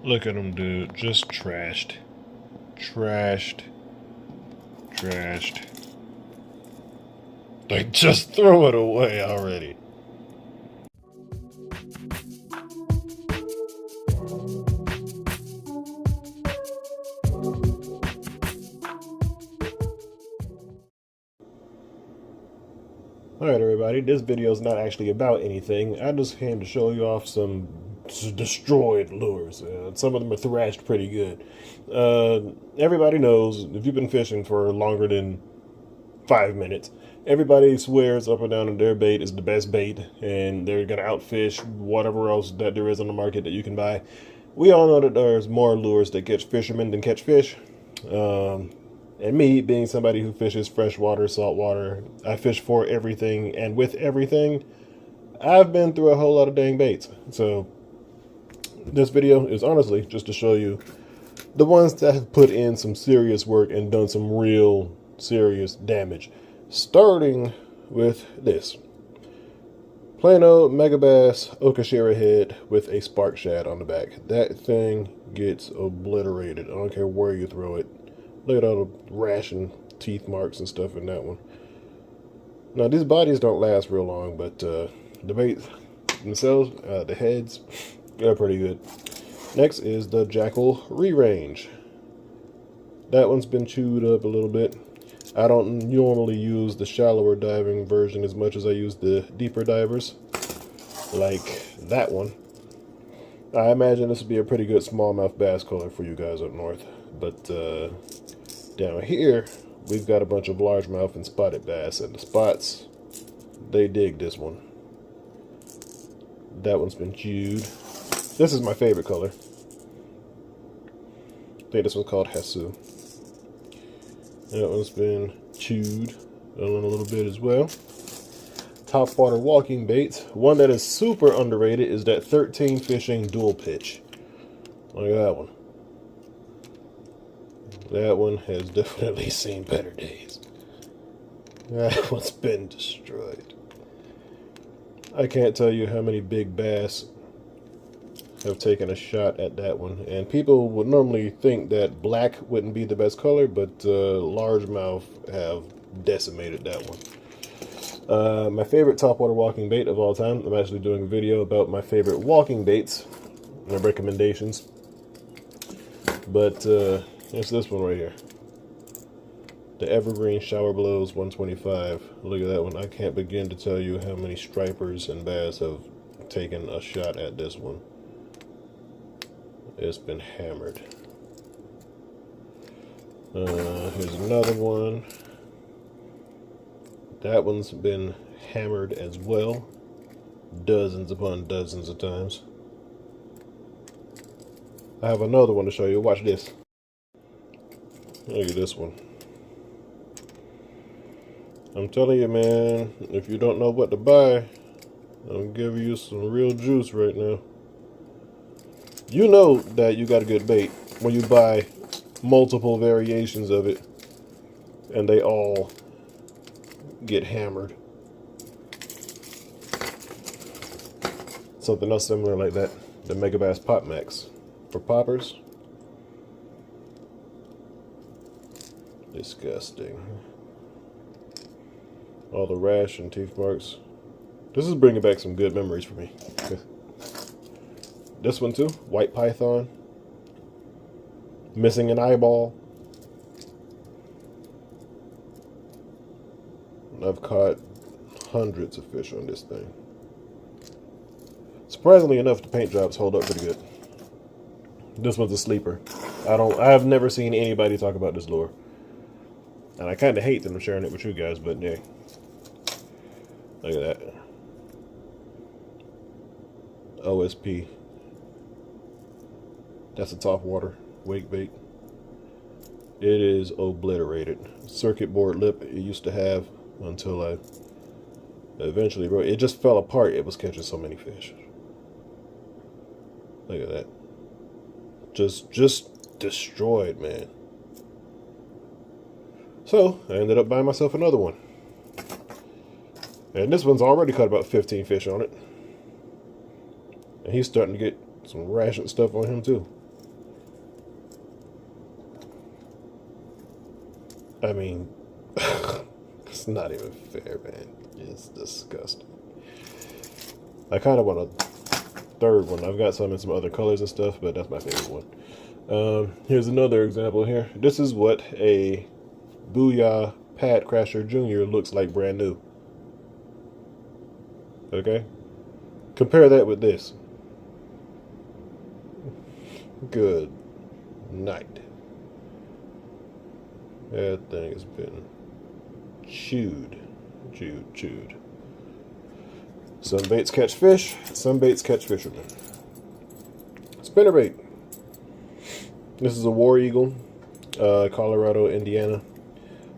Look at him, dude. Just trashed. Trashed. Trashed. Like, just throw it away already. Alright everybody, this video is not actually about anything. I just came to show you off some destroyed lures. Some of them are thrashed pretty good. Everybody knows, if you've been fishing for longer than 5 minutes, everybody swears up and down that their bait is the best bait and they're going to outfish whatever else that there is on the market that you can buy. We all know that there's more lures that catch fishermen than catch fish. And me, being somebody who fishes freshwater, saltwater, I fish for everything and with everything, I've been through a whole lot of dang baits. So this video is honestly just to show you the ones that have put in some serious work and done some real serious damage. Starting with this. Plain old Megabass Okashira head with a spark shad on the back. That thing gets obliterated. I don't care where you throw it. Look at all the rash and teeth marks and stuff in that one. Now, these bodies don't last real long, but the baits themselves, the heads, they're pretty good. Next is the Jackal Re-Range. That one's been chewed up a little bit. I don't normally use the shallower diving version as much as I use the deeper divers, like that one. I imagine this would be a pretty good smallmouth bass color for you guys up north, but down here, we've got a bunch of largemouth and spotted bass, and the spots, they dig this one. That one's been chewed. This is my favorite color. I think this one's called Hesu. That one's been chewed a little bit as well. Topwater walking baits. One that is super underrated is that 13 Fishing dual pitch. Look at that one. That one has definitely seen better days. That one's been destroyed. I can't tell you how many big bass have taken a shot at that one. And people would normally think that black wouldn't be the best color, but largemouth have decimated that one. My favorite topwater walking bait of all time. I'm actually doing a video about my favorite walking baits and recommendations. But it's this one right here. The Evergreen Shower Blows 125. Look at that one. I can't begin to tell you how many stripers and bass have taken a shot at this one. It's been hammered. Here's another one. That one's been hammered as well. Dozens upon dozens of times. I have another one to show you. Watch this. Look at this one. I'm telling you, man, if you don't know what to buy, I'm giving you some real juice right now. You know that you got a good bait when you buy multiple variations of it and they all get hammered. Something else similar like that, the Megabass Pop Max for poppers. Disgusting. All the rash and teeth marks. This is bringing back some good memories for me. This one too, white python. Missing an eyeball. I've caught hundreds of fish on this thing. Surprisingly enough, the paint jobs hold up pretty good. This one's a sleeper. I've never seen anybody talk about this lure. And I kind of hate that I'm sharing it with you guys, but yeah. Look at that. OSP. That's a topwater wake bait. It is obliterated. Circuit board lip it used to have until I eventually broke. It just fell apart. It was catching so many fish. Look at that. Just destroyed, man. So, I ended up buying myself another one. And this one's already caught about 15 fish on it. And he's starting to get some ration stuff on him too. I mean, it's not even fair, man. It's disgusting. I kind of want a third one. I've got some in some other colors and stuff, but that's my favorite one. Here's another example here. This is what a Booyah Pad Crasher Jr. looks like brand new. Okay? Compare that with this. Good night. That thing has been chewed. Some baits catch fish, some baits catch fishermen. Spinnerbait. This is a War Eagle, Colorado, Indiana.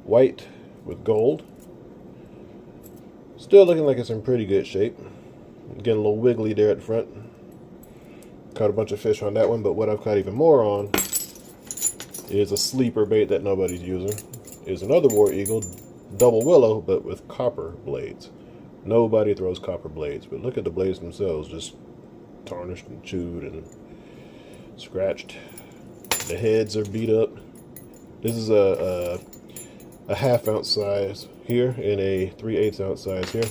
White with gold. Still looking like it's in pretty good shape. Getting a little wiggly there at the front. Caught a bunch of fish on that one, but what I've caught even more on is a sleeper bait that nobody's using. Is another War Eagle, double willow, but with copper blades. Nobody throws copper blades, but look at the blades themselves, just tarnished and chewed and scratched. The heads are beat up. This is a half-ounce size here and a 3/8 ounce size here.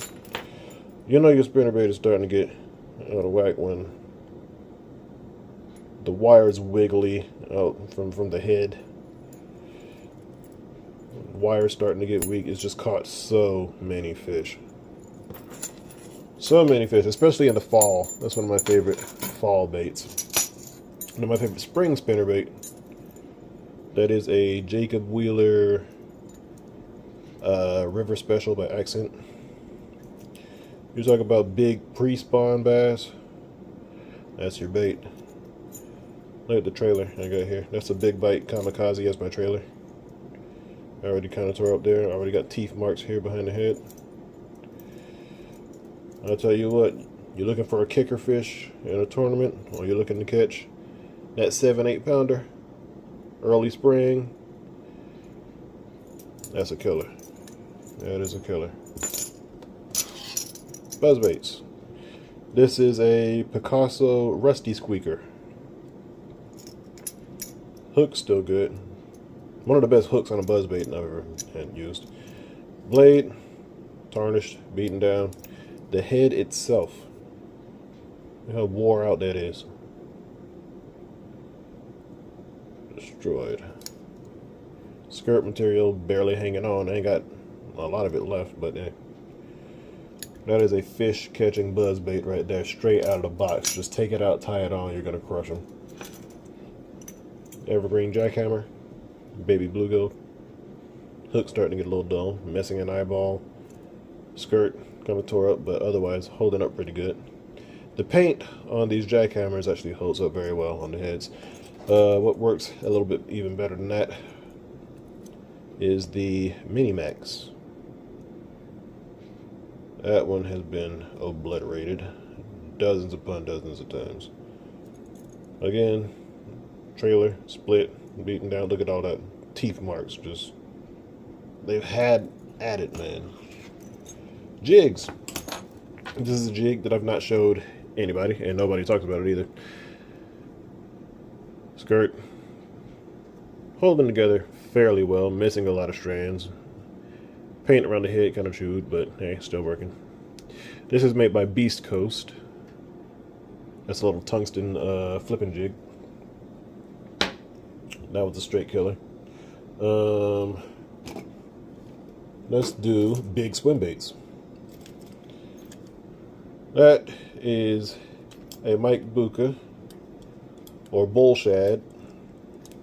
You know your spinnerbait is starting to get out of whack when the wire's wiggly out from the head. The wire's starting to get weak. It's just caught so many fish. So many fish, especially in the fall. That's one of my favorite fall baits. One of my favorite spring spinnerbait. That is a Jacob Wheeler River Special by Accent. You talk about big pre-spawn bass. That's your bait. Look at the trailer I got here. That's a big bite Kamikaze as my trailer. I already kind of tore up there. I already got teeth marks here behind the head. I'll tell you what, you're looking for a kicker fish in a tournament, or you're looking to catch that 7-8 pounder early spring. That's a killer. That is a killer. Buzzbaits. This is a Picasso Rusty Squeaker. Hook's still good. One of the best hooks on a buzzbait I've ever had used. Blade, tarnished, beaten down. The head itself, look how wore out that is. Destroyed. Skirt material barely hanging on. I ain't got a lot of it left, but that is a fish catching buzzbait right there, straight out of the box. Just take it out, tie it on, you're gonna crush them. Evergreen jackhammer, baby bluegill. Hook starting to get a little dull, missing an eyeball. Skirt kind of tore up, but otherwise holding up pretty good. The paint on these jackhammers actually holds up very well on the heads. What works a little bit even better than that is the Mini Max. That one has been obliterated dozens upon dozens of times. Again, trailer split, beaten down. Look at all that teeth marks. Just they've had at it, man. Jigs. This is a jig that I've not showed anybody, and nobody talks about it either. Skirt. Holding together fairly well, missing a lot of strands. Paint around the head kind of chewed, but hey, still working. This is made by Beast Coast. That's a little tungsten flipping jig. That was a straight killer. Let's do big swim baits. That is a Mike Buka or bull shad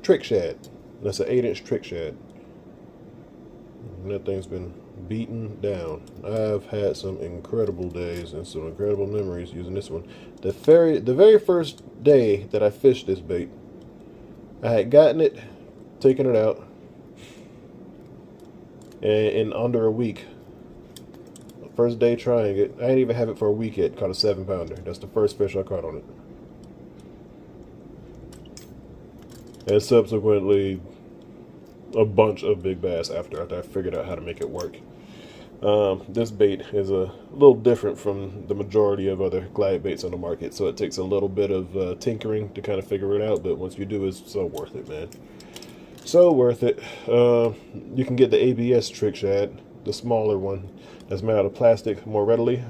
trick shad. That's an 8-inch trick shad. And that thing's been beaten down. I've had some incredible days and some incredible memories using this one. The very first day that I fished this bait, I had gotten it, taken it out, and in under a week. First day trying it, I didn't even have it for a week yet. Caught a 7-pounder. That's the first fish I caught on it. And subsequently, a bunch of big bass after I figured out how to make it work. This bait is a little different from the majority of other glide baits on the market, so it takes a little bit of tinkering to kind of figure it out, but once you do, it's so worth it, man. So worth it. You can get the ABS trick shad, the smaller one that's made out of plastic, more readily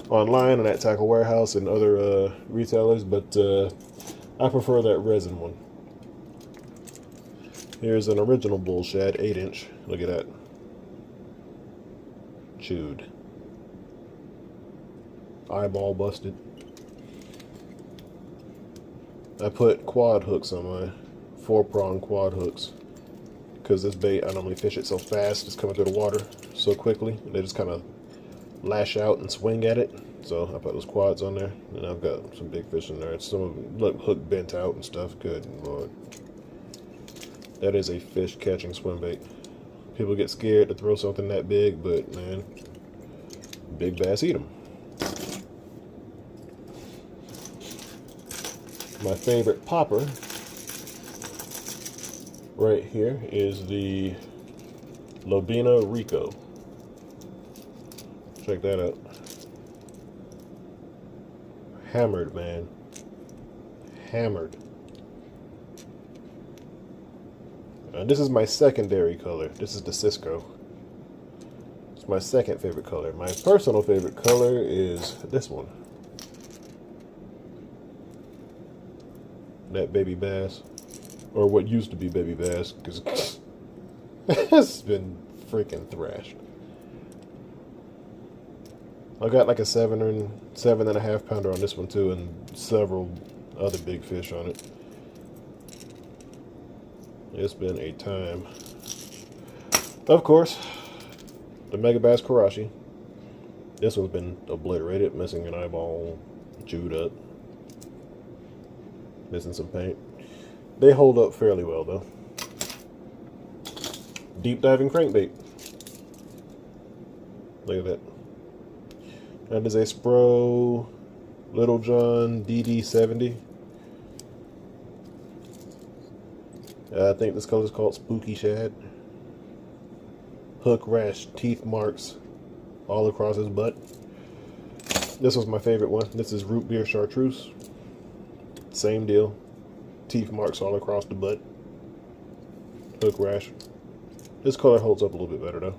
online and at Tackle Warehouse and other retailers, but I prefer that resin one. Here's an original bull shad, 8-inch. Look at that. Chewed. Eyeball busted. I put quad hooks on my 4-prong quad hooks because this bait, I normally fish it so fast, it's coming through the water so quickly, they just kind of lash out and swing at it. So I put those quads on there, and I've got some big fish in there. Some of them look hook bent out and stuff. Good Lord. That is a fish catching swim bait. People get scared to throw something that big, but man, big bass eat them. My favorite popper right here is the Lobina Rico. Check that out. Hammered, man. Hammered. This is my secondary color. This is the Cisco. It's my second favorite color. My personal favorite color is this one. That baby bass. Or what used to be baby bass, because it's been freaking thrashed. I got like a 7.5 pounder on this one too, and several other big fish on it. It's been a time. Of course, the Mega Bass Karashi. This one's been obliterated, missing an eyeball, chewed up, missing some paint. They hold up fairly well though. Deep diving crankbait. Look at that. That is a Spro Little John DD70. I think this color is called Spooky Shad. Hook rash, teeth marks all across his butt. This was my favorite one. This is Root Beer Chartreuse. Same deal. Teeth marks all across the butt. Hook rash. This color holds up a little bit better though.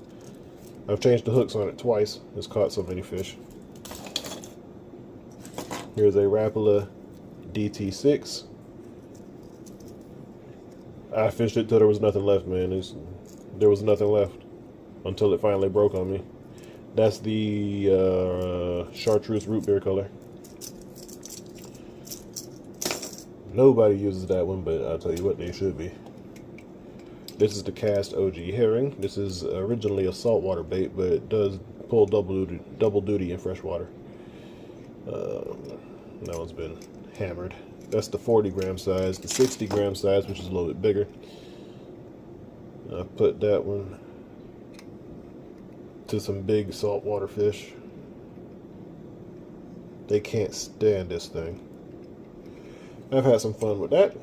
I've changed the hooks on it twice. It's caught so many fish. Here's a Rapala DT6. I fished it till there was nothing left, man. There was nothing left until it finally broke on me. That's the chartreuse root beer color. Nobody uses that one, but I'll tell you what, they should be. This is the Cast OG herring. This is originally a saltwater bait, but it does pull double duty in freshwater. That one's been hammered. That's the 40-gram size. The 60-gram size, which is a little bit bigger. I put that one to some big saltwater fish. They can't stand this thing. I've had some fun with that.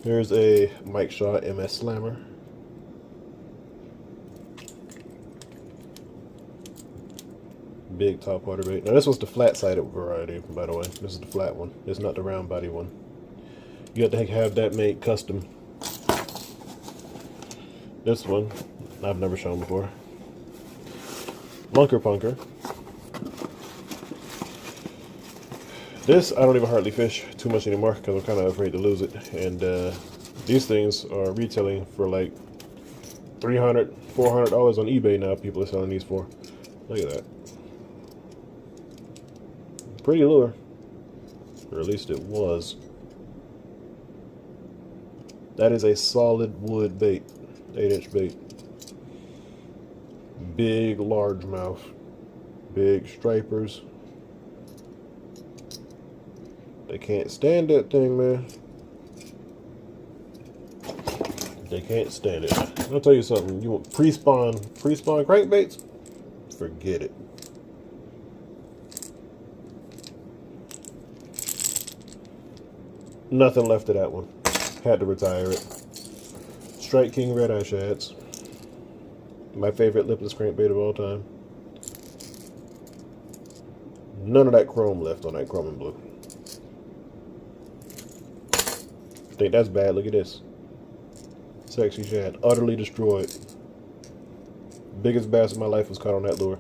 Here's a Mike Shaw MS Slammer. Big top water bait. Now this was the flat-sided variety, by the way. This is the flat one. It's not the round body one. You have to have that made custom. This one, I've never shown before. Lunker Punker. This, I don't even hardly fish too much anymore because I'm kind of afraid to lose it. And these things are retailing for like $300, $400 on eBay now. People are selling these for. Look at that. Pretty lure. Or at least it was. That is a solid wood bait. 8-inch bait. Big largemouth. Big stripers. They can't stand that thing, man. They can't stand it. I'll tell you something. You want pre-spawn crankbaits? Forget it. Nothing left of that one. Had to retire it. Strike King Red Eye Shads. My favorite lipless crankbait of all time. None of that chrome left on that chrome and blue. Think that's bad? Look at this. Sexy shad. Utterly destroyed. Biggest bass of my life was caught on that lure.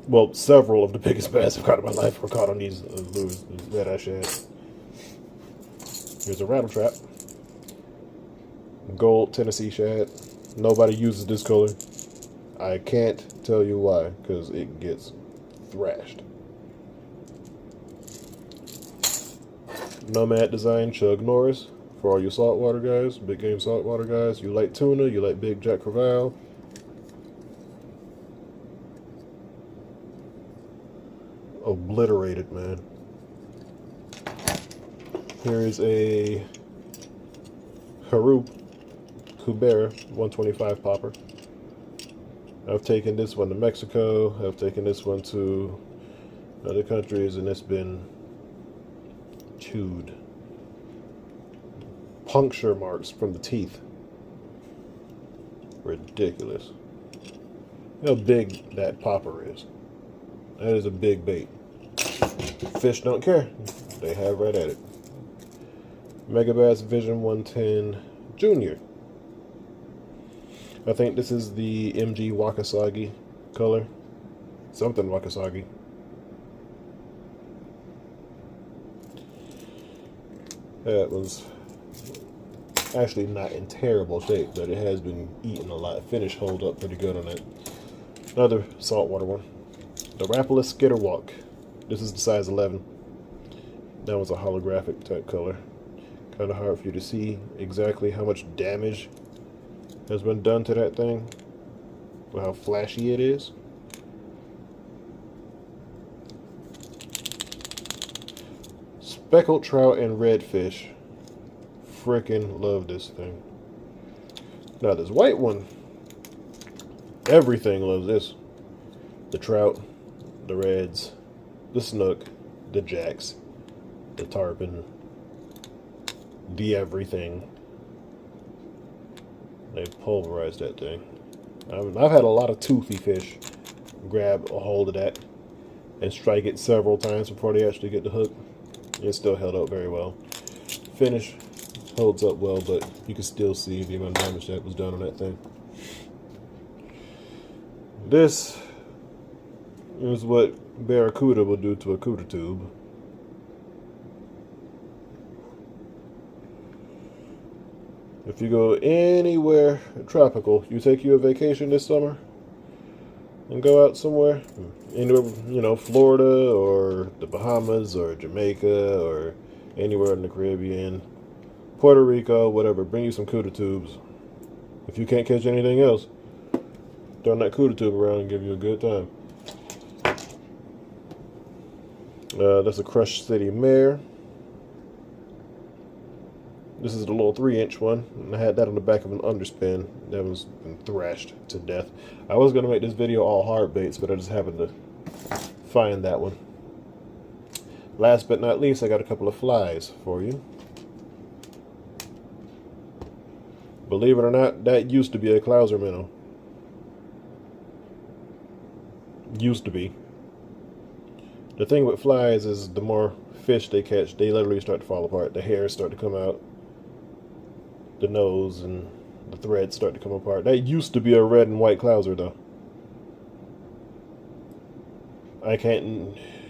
Well, several of the biggest bass I've caught in my life were caught on these lures that I shad. Here's a rattle trap. Gold Tennessee shad. Nobody uses this color. I can't tell you why, because it gets thrashed. Nomad Design Chug Norris. For all you saltwater guys, big game saltwater guys. You like tuna, you like big Jack Crevalle. Obliterated, man. Here is a Haru Kubera 125 popper. I've taken this one to Mexico. I've taken this one to other countries, and it's been chewed. Puncture marks from the teeth. Ridiculous. How big that popper is. That is a big bait. Fish don't care. They have right at it. Megabass Vision 110 Junior. I think this is the MG Wakasagi color. Something Wakasagi. That was actually not in terrible shape, but it has been eaten a lot. Finish hold up pretty good on it. Another saltwater one. The Rapalus Skitterwalk. This is the size 11. That was a holographic type color. Kind of hard for you to see exactly how much damage has been done to that thing, or how flashy it is. Speckled trout and redfish. Frickin' love this thing. Now this white one, everything loves this. The trout, the reds, the snook, the jacks, the tarpon, the everything. They pulverized that thing. I've had a lot of toothy fish grab a hold of that and strike it several times before they actually get the hook. It still held up very well. Finish holds up well, but you can still see the amount of damage that was done on that thing. This is what Barracuda will do to a Cuda tube. If you go anywhere tropical, you take you a vacation this summer and go out somewhere, anywhere, you know, Florida or the Bahamas or Jamaica or anywhere in the Caribbean, Puerto Rico, whatever, bring you some Cuda tubes. If you can't catch anything else, turn that Cuda tube around and give you a good time. That's a Crush City Mare. This is the little 3-inch one. And I had that on the back of an underspin. That was been thrashed to death. I was going to make this video all hard baits, but I just happened to find that one. Last but not least, I got a couple of flies for you. Believe it or not, that used to be a Clouser minnow. Used to be. The thing with flies is the more fish they catch, they literally start to fall apart. The hairs start to come out. The nose and the threads start to come apart. That used to be a red and white Clouser, though.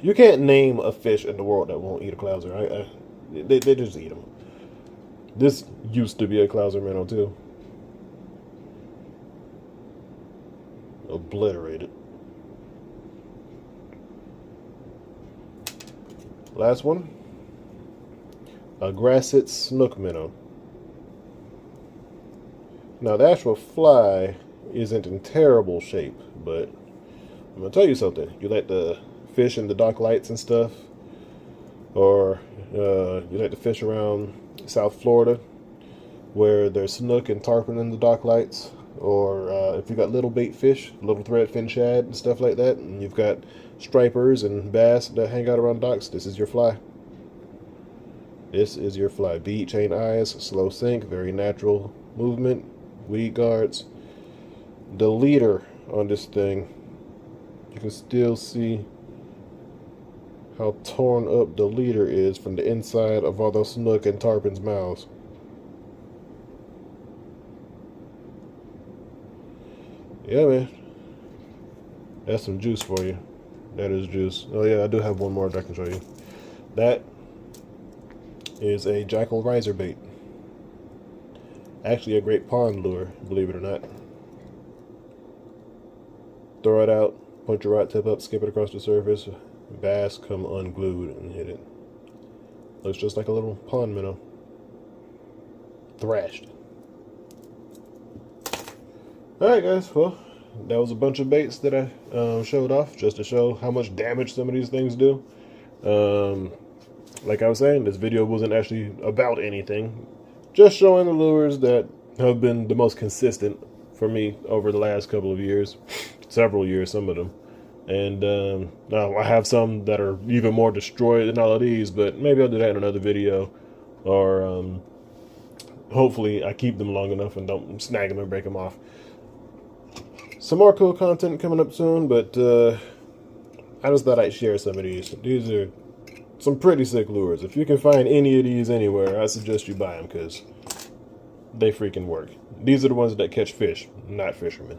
You can't name a fish in the world that won't eat a Clouser. They just eat them. This used to be a Clouser minnow, too. Obliterated. Last one. A Grasset Snook minnow. Now, the actual fly isn't in terrible shape, but I'm going to tell you something. You like to fish in the dock lights and stuff, or you like to fish around South Florida where there's snook and tarpon in the dock lights, or if you got little bait fish, little threadfin shad and stuff like that, and you've got stripers and bass that hang out around docks, this is your fly. This is your fly. Bead chain eyes, slow sink, very natural movement, weed guards. The leader on this thing, you can still see how torn up the leader is from the inside of all those snook and tarpon's mouths. Yeah, man. That's some juice for you. That is juice. Oh yeah, I do have one more that I can show you. That is a jackal riser bait. Actually a great pond lure, believe it or not. Throw it out, punch your rod tip up, skip it across the surface, bass come unglued and hit it. Looks just like a little pond minnow. Thrashed. Alright guys, well, that was a bunch of baits that I showed off just to show how much damage some of these things do. Like I was saying, this video wasn't actually about anything. Just showing the lures that have been the most consistent for me over the last couple of years. Several years, some of them. And now I have some that are even more destroyed than all of these, but maybe I'll do that in another video. Or hopefully I keep them long enough and don't snag them and break them off. Some more cool content coming up soon, but I just thought I'd share some of these. These are some pretty sick lures. If you can find any of these anywhere, I suggest you buy them because they freaking work. These are the ones that catch fish, not fishermen.